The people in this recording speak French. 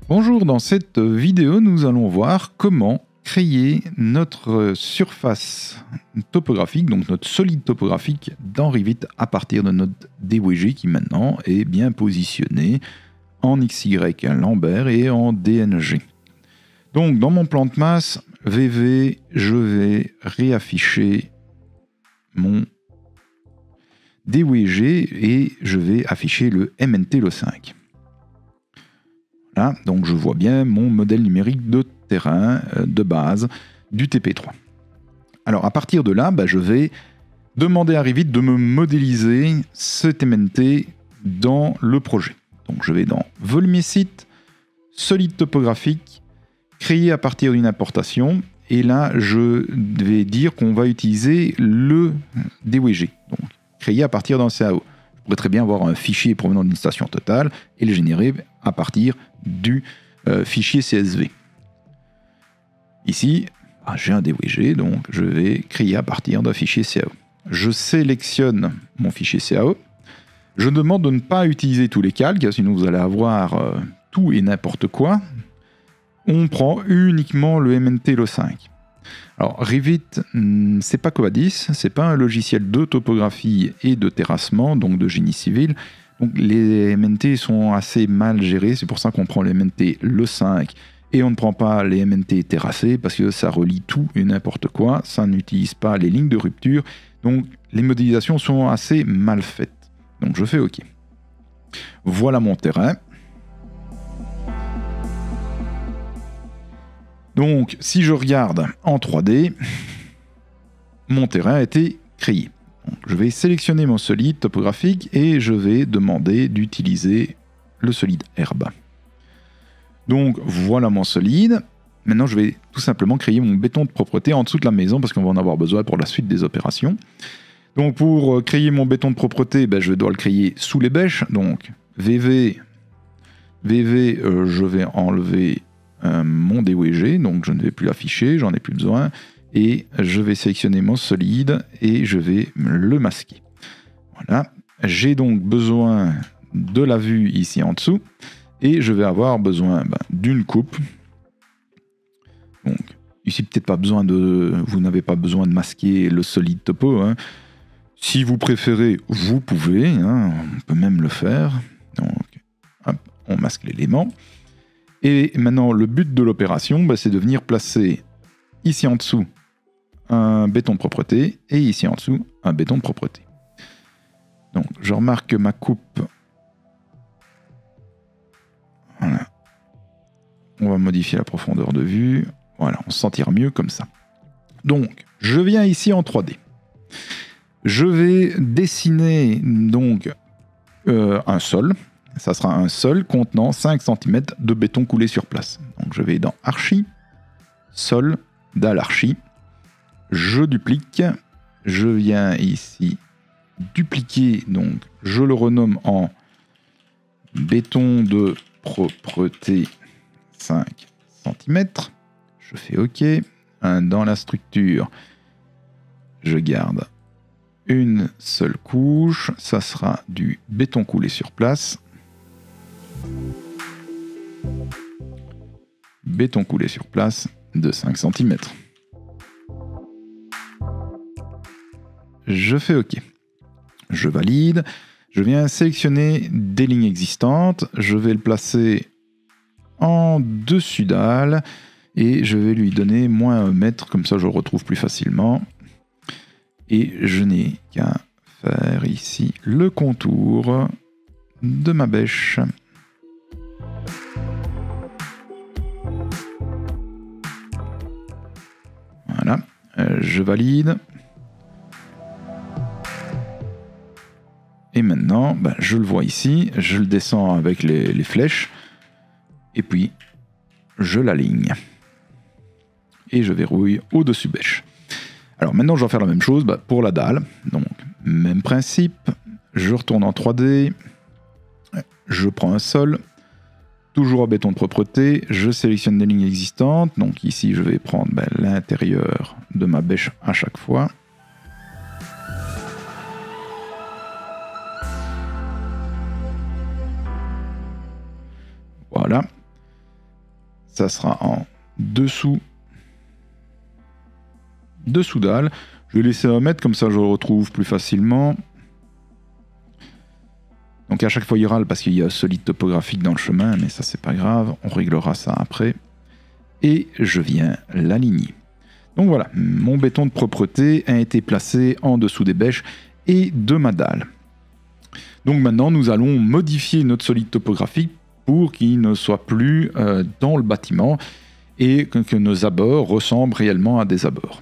Bonjour, dans cette vidéo, nous allons voir comment créer notre surface topographique, donc notre solide topographique dans Revit à partir de notre DWG qui maintenant est bien positionné en XY Lambert et en DNG. Donc dans mon plan de masse VV, je vais réafficher mon DWG et je vais afficher le MNT LO5. Là, donc je vois bien mon modèle numérique de terrain de base du TP3. Alors à partir de là, je vais demander à Revit de me modéliser cet MNT dans le projet. Donc je vais dans Volume Site, Solide topographique, créer à partir d'une importation. Et là, je vais dire qu'on va utiliser le DWG, donc créer à partir d'un CAO. Je pourrais très bien avoir un fichier provenant d'une station totale et le générer à partir du fichier CSV. Ici, j'ai un DWG, donc je vais créer à partir d'un fichier CAO. Je sélectionne mon fichier CAO. Je demande de ne pas utiliser tous les calques, sinon vous allez avoir tout et n'importe quoi. On prend uniquement le MNT LO5. Alors Revit, c'est pas Covadis, c'est pas un logiciel de topographie et de terrassement, donc de génie civil. Donc les MNT sont assez mal gérés, c'est pour ça qu'on prend le MNT LO5 et on ne prend pas les MNT terrassés parce que ça relie tout et n'importe quoi, ça n'utilise pas les lignes de rupture, donc les modélisations sont assez mal faites. Donc je fais OK. Voilà mon terrain. Donc, si je regarde en 3D, mon terrain a été créé. Donc, je vais sélectionner mon solide topographique et je vais demander d'utiliser le solide herbe. Donc, voilà mon solide. Maintenant, je vais tout simplement créer mon béton de propreté en dessous de la maison parce qu'on va en avoir besoin pour la suite des opérations. Donc, pour créer mon béton de propreté, je dois le créer sous les bêches. Donc, VV, je vais enlever mon DWG, donc je ne vais plus l'afficher, j'en ai plus besoin, et je vais sélectionner mon solide et je vais le masquer. Voilà, j'ai donc besoin de la vue ici en dessous, et je vais avoir besoin d'une coupe. Donc ici peut-être pas besoin vous n'avez pas besoin de masquer le solide topo, hein. Si vous préférez, vous pouvez, hein, on peut même le faire. Donc hop, on masque l'élément. Et maintenant, le but de l'opération, c'est de venir placer ici en dessous un béton de propreté et ici en dessous un béton de propreté. Donc, je remarque que ma coupe... Voilà. On va modifier la profondeur de vue. Voilà, on se sentira mieux comme ça. Donc, je viens ici en 3D. Je vais dessiner donc un sol. Ça sera un sol contenant 5 cm de béton coulé sur place. Donc je vais dans Archi, Sol, Dalle Archi. Je duplique. Je viens ici dupliquer. Donc je le renomme en béton de propreté 5 cm. Je fais OK. Dans la structure, je garde une seule couche. Ça sera du béton coulé sur place. Béton coulé sur place de 5 cm. Je fais OK. Je valide. Je viens sélectionner des lignes existantes. Je vais le placer en dessus dalle et je vais lui donner moins 1 mètre, comme ça je le retrouve plus facilement. Et je n'ai qu'à faire ici le contour de ma bêche. Voilà, je valide. Et maintenant, je le vois ici, je le descends avec les flèches, et puis je l'aligne. Et je verrouille au-dessus bêche. Alors maintenant, je vais faire la même chose pour la dalle. Donc, même principe, je retourne en 3D, je prends un sol, toujours à béton de propreté, je sélectionne des lignes existantes. Donc ici, je vais prendre l'intérieur de ma bêche à chaque fois. Voilà. ça sera en dessous dalle. Je vais laisser remettre, comme ça je le retrouve plus facilement. Donc à chaque fois il râle parce qu'il y a solide topographique dans le chemin, mais ça c'est pas grave, on réglera ça après. Et je viens l'aligner. Donc voilà, mon béton de propreté a été placé en dessous des bêches et de ma dalle. Donc maintenant nous allons modifier notre solide topographique pour qu'il ne soit plus dans le bâtiment et que nos abords ressemblent réellement à des abords.